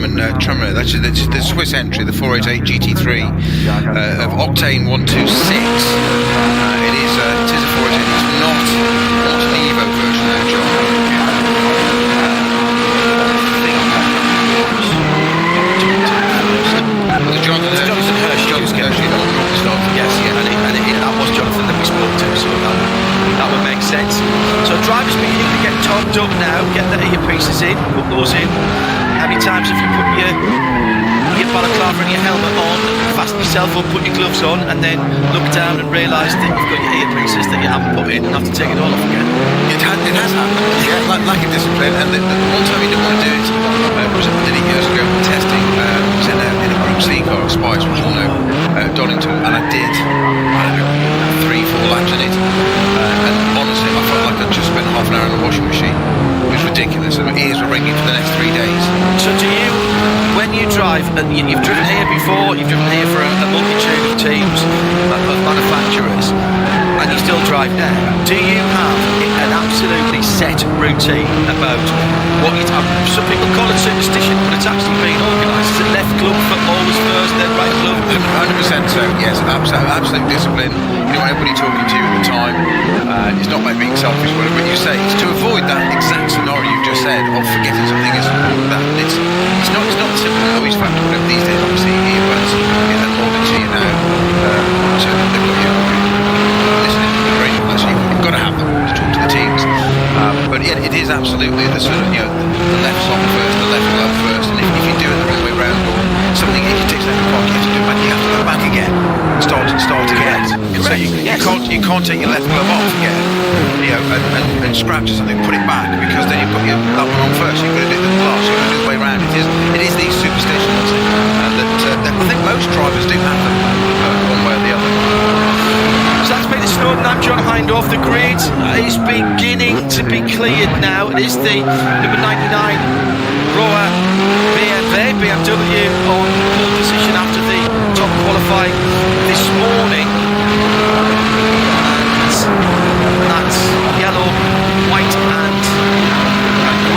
German Trummer. That's the Swiss entry, the 488 GT3 of Octane 126. It is a 488. It's not an Evo version there, John. Jonathan Hirsch, yes, yeah, and that was Jonathan that we spoke to, so that would make sense. So drivers beginning to get topped up now, get the earpieces in, put those in. How many times have you put your balaclava and your helmet on, fasten yourself up, put your gloves on, and then look down and realise that you've got your earpieces that you haven't put in and have to take it all off again? It has happened, yeah, like a discipline. And the one time you didn't want to do it, was I did it years ago testing, was in a Group C car, Spice, which you'll know, Donington, and I did, I don't know, 3-4 laps in it, and honestly I felt like I'd just spent half an hour in the washing machine. It was ridiculous, and my ears were ringing for the next 3 days. So do you, when you drive, and you've driven here before, you've driven here for a multitude of teams, of manufacturers, and you still drive now, do you have an absolutely set routine about what you have? Some people call it superstition, but it's actually been organised. Is it left glove for always first, then right glove? 100% so, yes, absolute discipline. You don't want everybody talking to you at the time. It's not about being selfish, whatever you say. It's to avoid that exact scenario you've just said of forgetting something is that. It's not the simple noise factor, whatever these days, obviously, earbuds get that molded to you now. So they've got you listening to the radio, actually, you've got to have them to talk to the teams. But yeah, it is absolutely the sort of, the left sock first, the left glove first, and if you do it the wrong way round, or something, if you take that clock, you have to do it back, you have to go back again, start again. So you can't take your left glove off again, and scratch or something, put it back, because then you've got that one on first, you've got to do the glass, you've got to do the way round. It is these superstitions that I think most drivers do have them, one way or the other. So that's Peter Snowden. I'm John Hind off the grid. It's beginning to be cleared now. It is the number 99 Rower BMW on pole position after the top qualifying this morning. And that's yellow, white and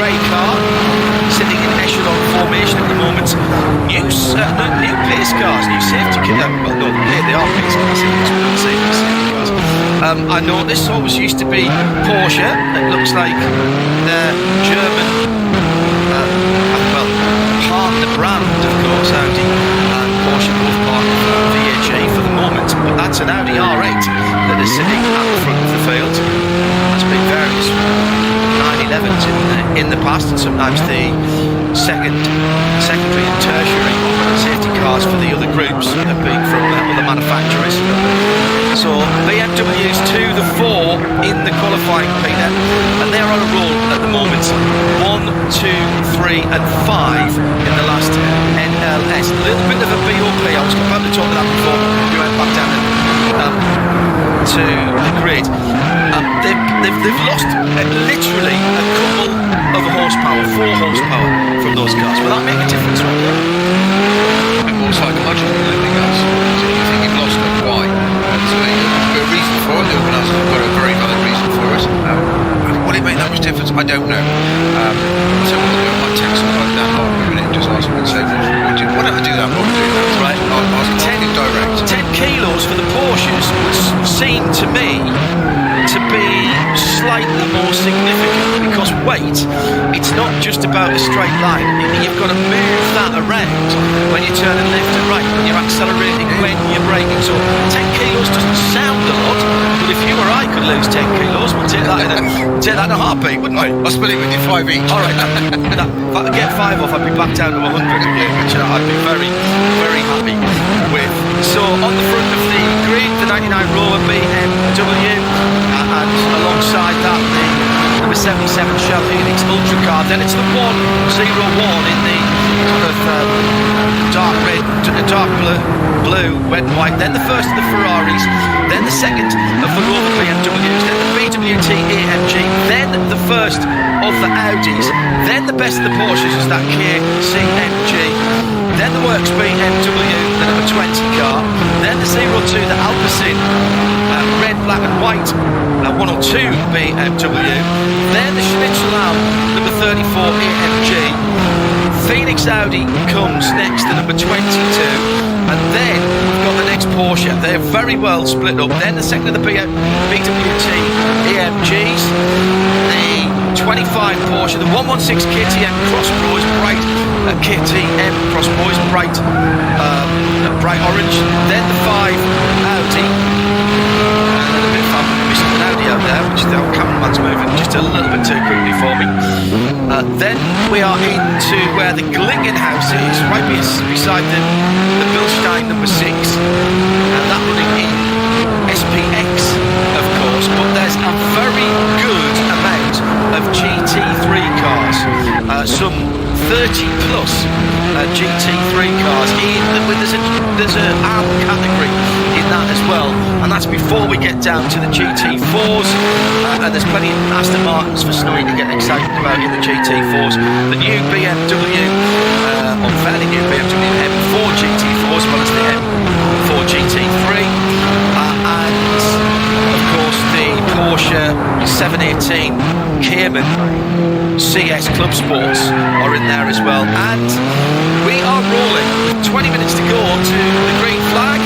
grey car sitting in echelon formation at the moment. New pace cars, new safety cars. Well, no, they are pace cars. Safety cars. I know this always used to be Porsche. It looks like the German, partner brand, of course, Audi and Porsche both part of VHA for the moment. But that's an Audi R8 that is sitting at the front of the field. There's been various 911s in the past, and sometimes the secondary and tertiary safety cars for the other groups have been from other manufacturers. So BMW's 2, the 4 in the qualifying, Peter, and they're on a roll at the moment. 1, 2, 3 and 5 in the last NLS. A little bit of a BOP. I was about to talk to that before we went back down to the grid. They've lost literally a couple of horsepower, 4 horsepower from those cars. Will that make a difference? A bit more psychological than anything else. So you think you've lost them, why? There's a reason for it. The organisers have got a very valid reason for it. Will it make that much difference? I don't know. So what I'll do, I might text somebody down half a minute and just ask them and say, why don't I do that? What am I doing that? Right. I'll ask 10 direct. 10 kilos for the Porsches would seem to me to be slightly more significant, because weight, it's not just about a straight line. You've got to move that around when you turn and left and right, when you're accelerating, when you're braking. So 10 kilos doesn't sound a lot, but if you or I could lose 10 kilos, we'll take that in a heartbeat, wouldn't we? I'll split it with you 5 each. All right, if I could get 5 off, I'd be back down to 100 again, which I'd be very, very happy with. So on the front of the grid, the 99 Rover BMW, and alongside that the number 77 Shell Helix Ultra car. Then it's the 101 in the sort of dark red, dark blue, red and white. Then the first of the Ferraris. Then the second of the Rover BMWs. Then the BWT AMG. Then the first of the Audis. Then the best of the Porsches is that KCMG. Then the Works BMW, the number 20 car. Then the 02, the Alpecin, red, black and white, 102 BMW. Then the Schnitzel number 34 AMG. Phoenix Audi comes next to number 22, and then we've got the next Porsche. They're very well split up. Then the second of the BWT EMGs, the 25 Porsche, the 116 KTM Cross Boys, bright KTM Cross Boys, bright orange. Then the 5 Audi. And a bit of fun, missing an Audi out there, which the cameraman's moving just a little bit too quickly for me. Then we are into where the Glickenhaus is, right beside the Bilstein number 6, and that running in SPX, of course, but there's a very good amount of GT3 cars, some 30 plus GT3 cars in, there's an ARM category in that as well, and that's before we get down to the GT4s, and there's plenty of Aston Martins for Snowy to get excited about in the GT4s. The new BMW, or fairly new BMW M4 GT4 as well as the M4 GT3, and of course the Porsche 718 Cayman CS Club Sports are in there as well, and we are rolling with 20 minutes to go to the green flag.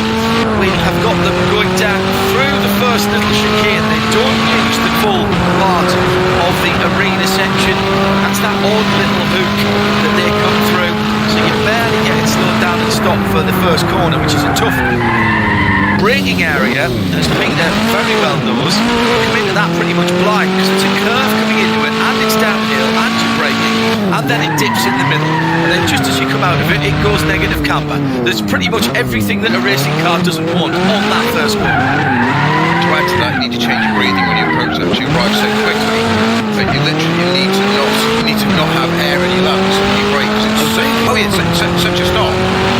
We have got them going down through the first little chicane. They don't use the full part of the arena section. That's that odd little hook that they come through, so you barely get it slowed down and stopped for the first corner, which is a tough braking area, as Peter very well knows. You come into that pretty much blind because it's a curve coming into it, and it's downhill, and you're braking, and then it dips in the middle, and then just as you come out of it, it goes negative camber. There's pretty much everything that a racing car doesn't want on that first one. To add to that, you need to change your breathing when you approach that. You arrive so quickly that you literally need to not have air in your lungs when you brake. It's such a stop.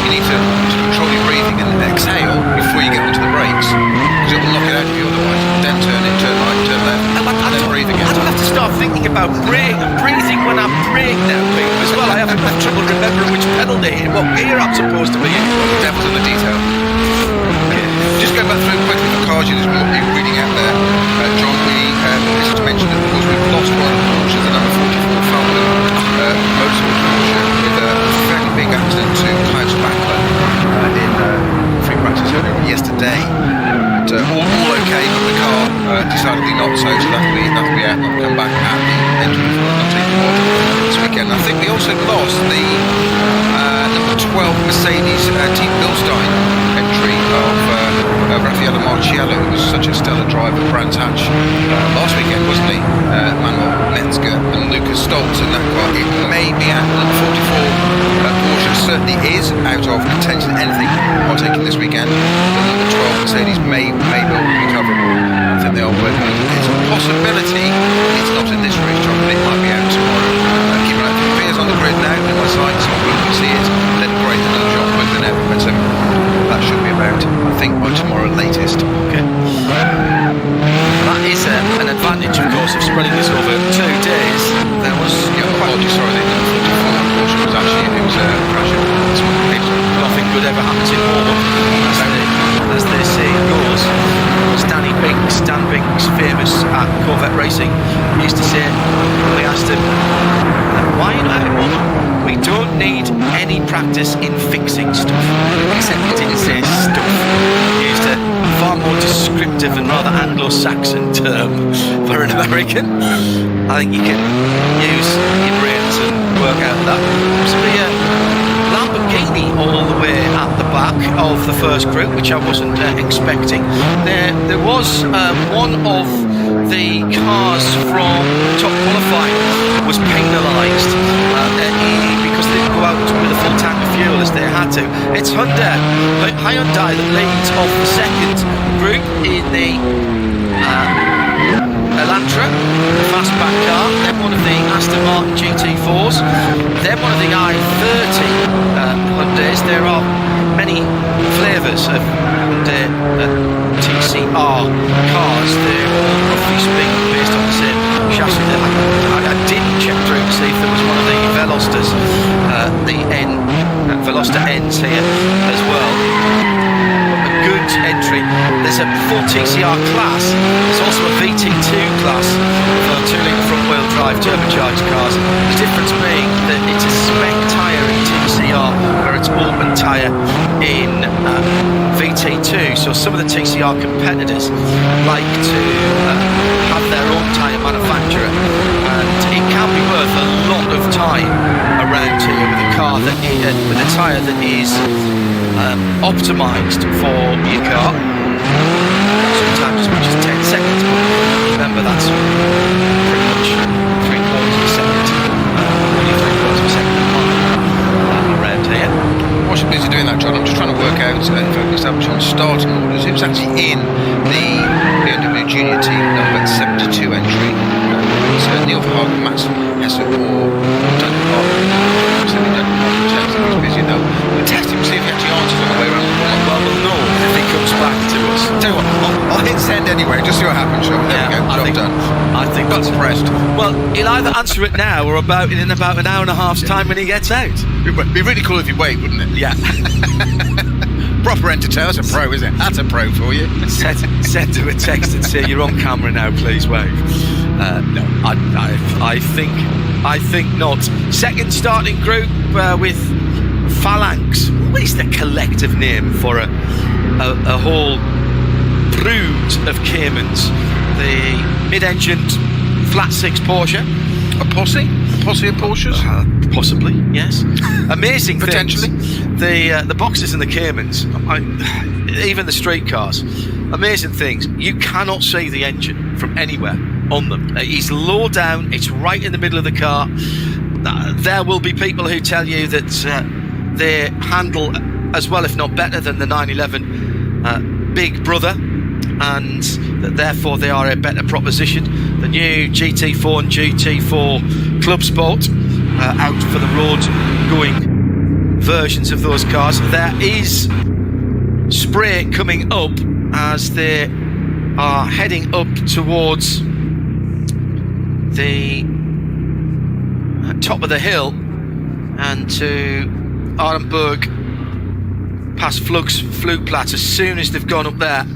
You need to control your breathing and exhale before you get onto the brakes, because it will knock it out of you otherwise. Then turn right, turn left, and then breathe again. I don't have to start thinking about breathing when I brake now, Pete, as well. I have trouble remembering which pedal to hit, what gear I'm supposed to be in. The devil's in the detail. Just go back through quickly for cars you're reading out there. John, this is to mention that, of course, we've lost one Porsche, the number 44 Falcon Motorsport Porsche, with a fairly big accident to Klaus Bachler in free practice yesterday. All okay, but the car decidedly not so that'll be out and come back at the entry for the team this weekend. I think we also lost the number 12 Mercedes Team Bilstein entry of Raffaele Marciello, who was such a stellar driver, Brands Hatch last weekend, wasn't he? Manuel Metzger and Lucas Stoltz in that car. It may be out. Number 44 Porsche certainly is out of contention. Anything partaking this weekend. The number 12 Mercedes may well recover. I think they are working on it. It's a possibility. It's not in this race, John, but it might be out tomorrow. Keep an eye. It appears on the grid now in my sight, so we can see it. Then great, another shot quicker than ever. But that should be about, I think, by tomorrow latest. Okay. That is an advantage, of course, of spreading this over 2 days. There was apologies, sorry, the number 44 Porsche was actually it was crashing. Nothing good ever happens in warm-up, as they say goes. Dan Binks, famous at Corvette Racing, used to say, we asked him, why are you not having warm-up? We don't need any practice in fixing stuff. Except he didn't say stuff. He used a far more descriptive and rather Anglo-Saxon term for an American. I think you can use your brains and work out that. So a Lamborghini all the way at the back of the first group, which I wasn't expecting. There was one of the cars from top qualifying was penalised because they didn't go out with a full tank of fuel as they had to. It's Hyundai that leads off the second group in the Elantra, the fastback car. Then one of the Aston Martin GT4s. Then one of the i30 Hyundais. There are many flavours of Hyundai TCR cars. They're all roughly speaking based on the same chassis. I did check through to see if there was one of the Velostas, the Veloster N's here as well. Good entry. There's a full TCR class. There's also a VT2 class for 2 litre front wheel drive turbocharged cars. The difference being that it's a spec tyre in TCR, where it's open tyre in VT2. So some of the TCR competitors like to have their own tyre manufacturer, and it can be worth a lot of time around here with a car that with a tyre that is optimised for your car. Sometimes as much as 10 seconds, but remember that's pretty much 3/4 of a second, only 3/4 of a second around here. What's your busy doing that, John? I'm just trying to work out if I can establish on starting orders who's actually in the BMW Junior team number 72 entry. It's Neil Verhagen, Max Hesse, or Daniel Harden. He's busy now. We'll test him, see if he actually answers on the way around. Well, we'll know if he comes back to us. Tell you what, I'll hit send anyway, just see what happens, Sean. There we go, job done. I think Not impressed. Well, he'll either answer it now or in about an hour and a half's time when he gets out. It'd be really cool if you wait, wouldn't it? Yeah. Proper entertainer, that's a pro, isn't it? That's a pro for you. Send him a text and say, you're on camera now, please wave. No, I think not. Second starting group with Phalanx. What is the collective name for a whole brood of Caymans? The mid-engined flat six Porsche. A posse? A posse of Porsches? Possibly, yes. Amazing Potentially. things. The boxes and the Caymans, even the street cars, amazing things. You cannot see the engine from anywhere on them. It's low down, it's right in the middle of the car. There will be people who tell you that they handle as well, if not better, than the 911 Big Brother, and that therefore they are a better proposition. The new GT4 and GT4 Club Sport out for the road going versions of those cars. There is spray coming up as they are heading up towards the top of the hill and to Arenberg past Flugplatz. As soon as they've gone up there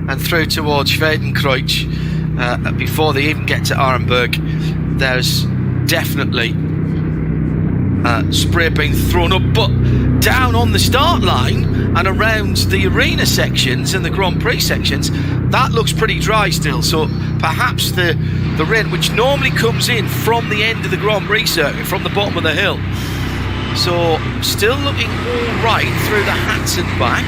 and through towards Schwedenkreuz, before they even get to Arenberg, there's definitely spray being thrown up, but down on the start line and around the arena sections and the Grand Prix sections, that looks pretty dry still. So perhaps the rain, which normally comes in from the end of the Grand Prix circuit, from the bottom of the hill, so still looking all right through the hats and back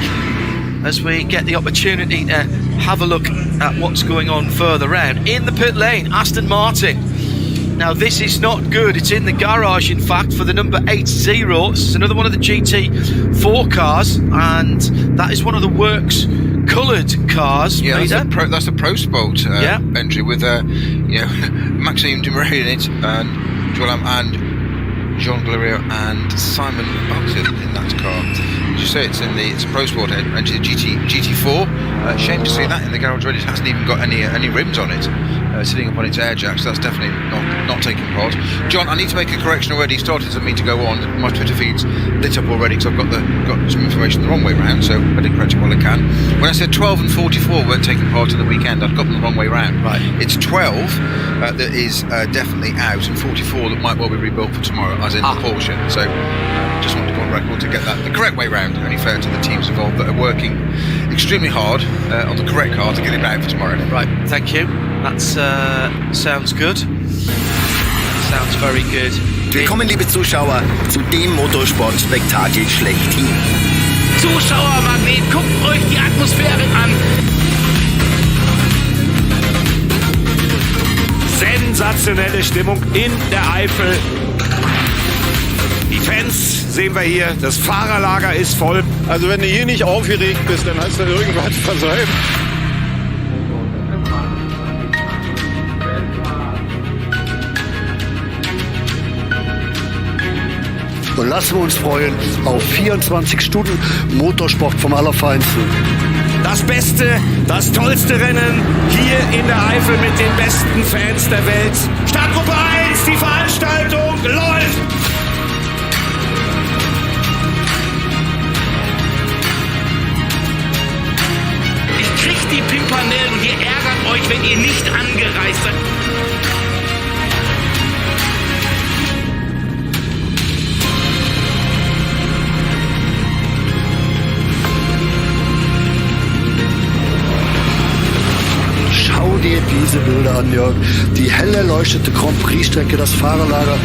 as we get the opportunity to have a look at what's going on further round. In the pit lane, Aston Martin. Now this is not good. It's in the garage, in fact, for the number 80. This is another one of the GT4 cars, and that is one of the works coloured cars. Yeah, that's a Pro Sport entry with Maxime Dumouriez in it, and Joel and Jean Glorieux and Simon Buxton in that car. As you say, it's a Pro Sport entry, GT4. Shame to see that in the garage already. It hasn't even got any rims on it. Sitting up on its air jacks, that's definitely not taking part. John, I need to make a correction already. Started to mean to go on. My Twitter feed's lit up already because I've got some information the wrong way round, so I didn't correct it while I can. When I said 12 and 44 weren't taking part in the weekend, I'd got them the wrong way round. Right. It's 12 that is definitely out, and 44 that might well be rebuilt for tomorrow, as in the Porsche. So just want to go on record to get that the correct way round. Only fair to the teams involved that are working extremely hard on the correct car to get it out for tomorrow. Right, thank you. That sounds good. Sounds very good. Willkommen, liebe Zuschauer, zu dem Motorsport-Spektakel schlechthin. Zuschauermagnet, guckt euch die Atmosphäre an. Sensationelle Stimmung in der Eifel. Die Fans sehen wir hier, das Fahrerlager ist voll. Also wenn du hier nicht aufgeregt bist, dann hast du irgendwas versäumt. Und lassen wir uns freuen auf 24 Stunden Motorsport vom Allerfeinsten. Das beste, das tollste Rennen hier in der Eifel mit den besten Fans der Welt. Startgruppe 1, die Veranstaltung läuft! Ich krieg die Pimpernellen, ihr ärgert euch, wenn ihr nicht angereist seid. dir diese Bilder an, Jörg. Die hell erleuchtete Grand Prix-Strecke, das Fahrerlager